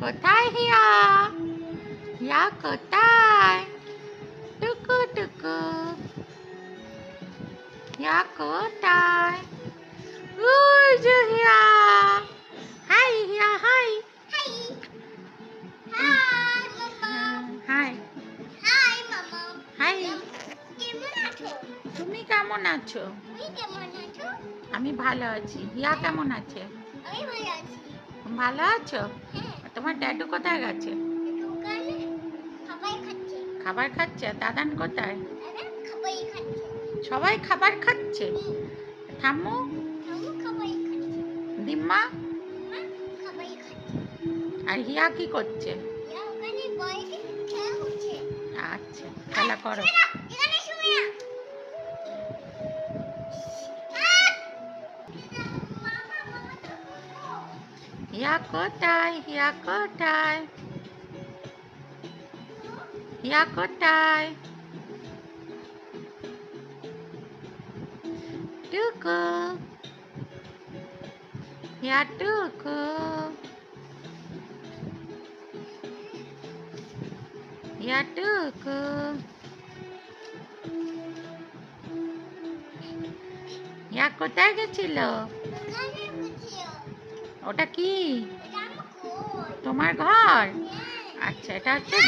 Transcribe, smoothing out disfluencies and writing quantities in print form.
কোথায় হিয়া? হিয়া কোথায়? টুকু টুকু। হিয়া কোথায়? ওই যে হিয়া। হাই হিয়া হাই। High high. তুমি কেমন আছো? আমি ভালো আছি। হিয়া কেমন আছে? ভালো আছো? তোমার ড্যাডু কোথায় গেছে? খাবার খাচ্ছে। দাদান কোথায়? সবাই খাবার খাচ্ছে। ঠাম্মু? দিম্মা? আর হিয়া কি করছে? আচ্ছা, খেলা করো। হিয়া কোথায়? হিয়া কোথায়? হিয়া কোথায়? টুকু। হিয়া টুকু। হিয়া টুকু। হিয়া কোথায় গেছিল? ওটা কি? তোমার ঘর? আচ্ছা, এটা হচ্ছে